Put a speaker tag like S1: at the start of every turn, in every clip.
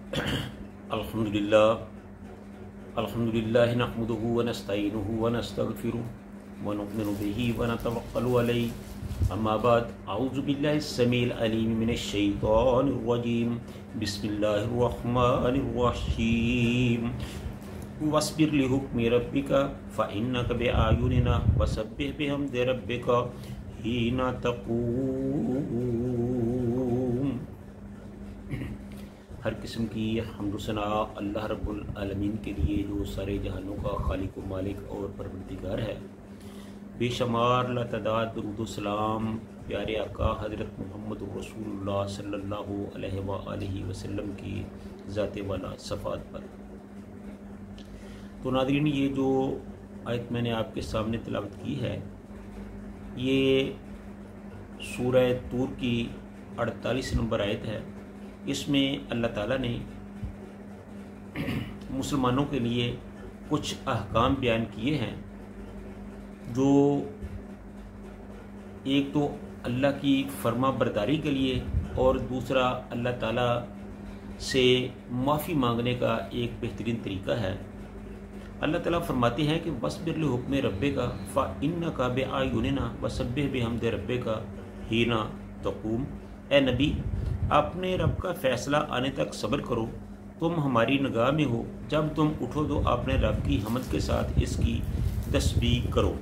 S1: अल्हम्दुलिल्लाह नहमदुहु व नस्तईनुहु व नस्तगफिरुहु व नु'मिनु बिही व नतवक्कलु अलैहि अम्मा बाद अऊज़ु बिल्लाहि स्समीइल अलीम मिनश शैतानिर रजीम बिस्मिल्लाहिर रहमानिर रहीम वस्बिर लिहुक्मि रब्बिका फ़इन्नका बिअयुनिना वसब्बिह बिहम्दि रब्बिका हीना तक़ूम। हर किस्म की हम्द सना अल्लाह रब्बुल आलमीन के लिए जो सारे जहानों का खालिक व मालिक और परवरदिगार है। बेशुमार लातदाद दुरूद व सलाम प्यारे आका हज़रत मुहम्मद रसूलुल्लाह सल्लल्लाहु अलैहि वसल्लम की ज़ात वाला सफ़ात पर। तो नाज़रीन, ये जो आयत मैंने आपके सामने तिलावत की है, ये सूरह तूर की 48 नंबर आयत है। इसमें अल्लाह ताला ने मुसलमानों के लिए कुछ अहकाम बयान किए हैं, जो एक तो अल्लाह की फर्मा बरदारी के लिए और दूसरा अल्लाह ताला से माफ़ी मांगने का एक बेहतरीन तरीका है। अल्लाह ताला फरमाते हैं कि वस्बिर लिहुक्मि रब्बिका फ़इन्नका बिअयुनिना वसब्बिह बिहम्दि रब्बिका हीना तक़ूम। ए नबी, अपने रब का फ़ैसला आने तक सब्र करो, तुम हमारी निगाह में हो, जब तुम उठो तो अपने रब की हमद के साथ इसकी तस्बीह करो।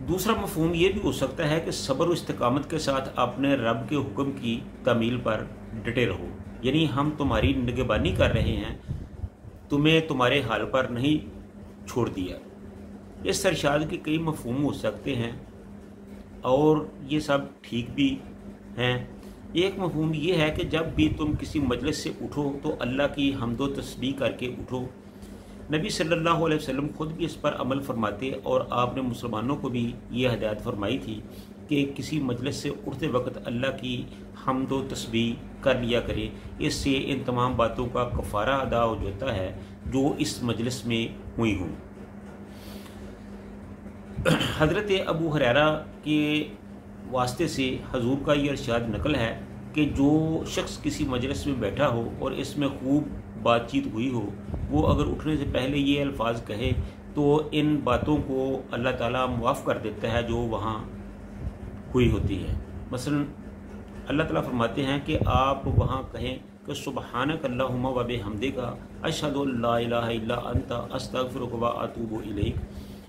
S1: दूसरा मफ़हूम ये भी हो सकता है कि सब्र व इस्तिकामत के साथ अपने रब के हुक्म की तामील पर डटे रहो, यानी हम तुम्हारी निगहबानी कर रहे हैं, तुम्हें तुम्हारे हाल पर नहीं छोड़ दिया। इस इरशाद के कई मफ़हूम हो सकते हैं और ये सब ठीक भी हैं। एक मफ़हूम ये है कि जब भी तुम किसी मजलिस से उठो तो अल्लाह की हम्द व तस्बीह करके उठो। नबी सल्लल्लाहु अलैहि वसल्लम खुद भी इस पर अमल फरमाते और आपने मुसलमानों को भी ये हिदायत फरमाई थी कि किसी मजलिस से उठते वक्त अल्लाह की हम्द व तस्बीह कर लिया करे। इससे इन तमाम बातों का कफ़ारा अदा हो जाता है जो इस मजलिस में हुई हों। हज़रत अबू हुरैरा के वास्ते से हजूर का ये इरशाद नकल है कि जो शख्स किसी मजलिस में बैठा हो और इसमें खूब बातचीत हुई हो, वो अगर उठने से पहले ये अल्फाज कहे तो इन बातों को अल्लाह ताला मुआफ़ कर देता है जो वहाँ हुई होती है। मसलन अल्लाह ताला फरमाते हैं कि आप वहाँ कहें कि सुबहानक अल्लाहुम्मा व बिहम्दिका अशहदु अल्ला इलाहा इल्ला अंता अस्तगफिरुका व अतूबु इलैक।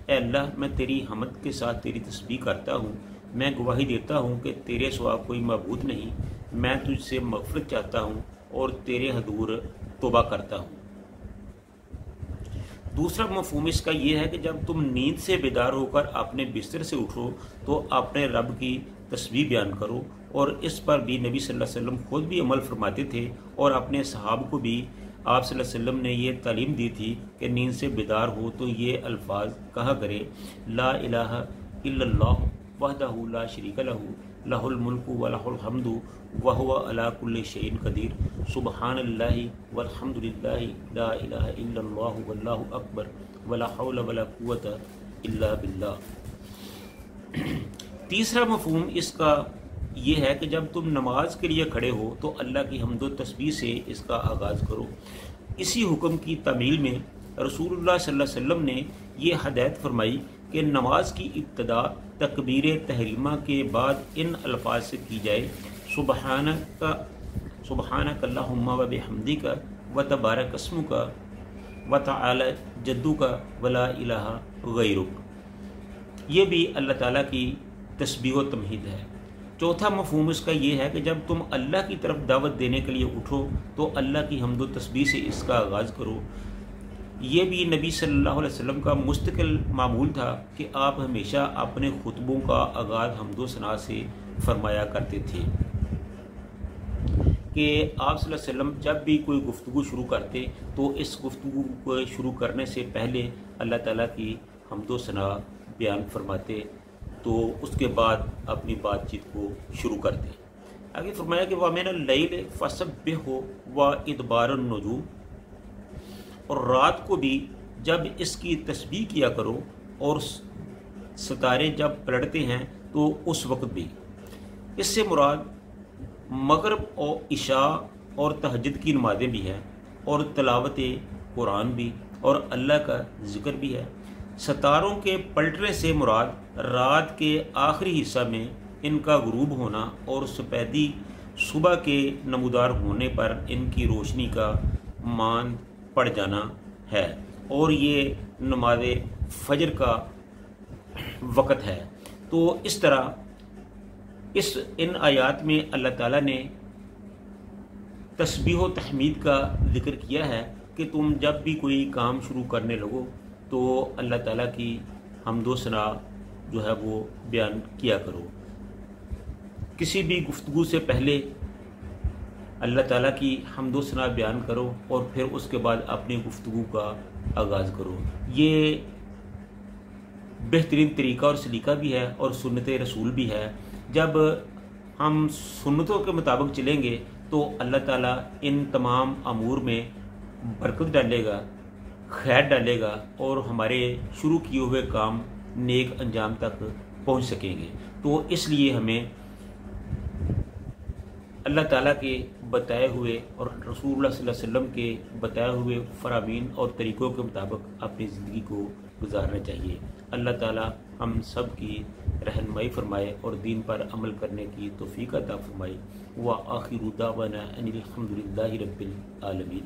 S1: ऐ अल्लाह, मैं तेरी हमद के साथ तेरी तस्बीह करता हूँ, मैं गवाही देता हूँ कि तेरे सिवा कोई मबूद नहीं, मैं तुझसे मग़फ़िरत चाहता हूँ और तेरे हजूर तौबा करता हूँ। दूसरा मफ़हूम इसका ये है कि जब तुम नींद से बेदार होकर अपने बिस्तर से उठो तो अपने रब की तस्बीह बयान करो, और इस पर भी नबी सल्लल्लाहु अलैहि वसल्लम खुद भी अमल फरमाते थे और अपने सहाब को भी आप सल्लल्लाहु अलैहि वसल्लम ने ये तालीम दी थी कि नींद से बेदार हो तो ये अल्फाज कहा करे, ला इलाहा इल्लल्लाह वहदहु ला शरीका लहू लहुल मुल्कु व लहुल हम्दु व हुवा अला कुल्लि शैइन कदीर सुबहानल्लाहि वल्हम्दुलिल्लाहि ला इलाहा इल्लल्लाहु वल्लाहु अकबर वला हौला वला कुव्वता इल्ला बिल्लाह। तीसरा मफ़हूम इसका ये है कि जब तुम नमाज के लिए खड़े हो तो अल्लाह की हम्द व तस्बीह से इसका आगाज़ करो। इसी हुक्म की तामील में रसूलुल्लाह सल्लल्लाहु अलैहि वसल्लम ने ये हदायत फरमाई कि नमाज की इब्तिदा तकबीर तहरीमा के बाद इन अल्फाज से की जाए, सुबहानक अल्लाहुम्मा व बिहम्दिका व तबारक अस्मुका व तआला जद्दुका वला इलाहा गैरुक। ये भी अल्लाह ताला की तस्बीह व तमहीद है। चौथा मफ़हूम इसका ये है कि जब तुम अल्लाह की तरफ दावत देने के लिए उठो तो अल्लाह की हम्द व तस्बीह से इसका आगाज़ करो। ये भी नबी सल्लल्लाहु अलैहि वसल्लम का मुस्तकिल मामूल था कि आप हमेशा अपने खुतबों का आगाज़ हम्द व सना से फरमाया करते थे कि आप सल्लल्लाहु अलैहि वसल्लम जब भी कोई गुफ्तगू शुरू करते तो इस गुफ्तगू को शुरू करने से पहले अल्लाह ताला की हम्द व सना बयान फरमाते, तो उसके बाद अपनी बातचीत को शुरू करते। आगे फरमाया कि वमिनल लैल फसब्बिहु व इदबारन नुजूम, और रात को भी जब इसकी तस्बीह किया करो और सितारे जब पलटते हैं तो उस वक्त भी। اس سے مراد مغرب اور عشاء اور تہجد کی نمازیں بھی ہیں، اور تلاوت قرآن بھی، اور اللہ کا ذکر بھی ہے۔ ستاروں کے پلٹنے سے مراد رات کے آخری حصہ میں ان کا غروب ہونا اور سپیدی صبح کے نمودار ہونے پر ان کی روشنی کا ماند پڑ جانا ہے، اور یہ نماز فجر کا وقت ہے۔ تو اس طرح ان آیات میں اللہ تعالیٰ نے تسبیح و تحمید کا ذکر کیا ہے کہ تم جب بھی کوئی کام شروع کرنے لگو تو اللہ تعالیٰ کی حمد و ثنا جو ہے وہ بیان کیا کرو۔ کسی بھی گفتگو سے پہلے اللہ تعالیٰ کی حمد و ثنا بیان کرو اور پھر اس کے بعد اپنی گفتگو کا آغاز کرو۔ یہ بہترین طریقہ اور سلیقہ بھی ہے اور سنت رسول بھی ہے۔ جب ہم سنتوں کے مطابق چلیں گے تو اللہ تعالیٰ ان تمام امور میں برکت ڈالے گا، خیر ڈالے گا، اور ہمارے شروع کیے ہوئے کام نیک انجام تک پہنچ سکیں گے۔ تو اس لیے ہمیں اللہ تعالیٰ کے بتائے ہوئے اور رسول اللہ صلی اللہ علیہ وسلم کے بتائے ہوئے فرامین اور طریقوں کے مطابق اپنی زندگی کو گزارنا چاہیے۔ اللہ تعالیٰ ہم سب کی رہنمائی فرمائے اور دین پر عمل کرنے کی توفیق عطا فرمائے۔ وآخر دعوانا ان الحمد للہ رب العالمین۔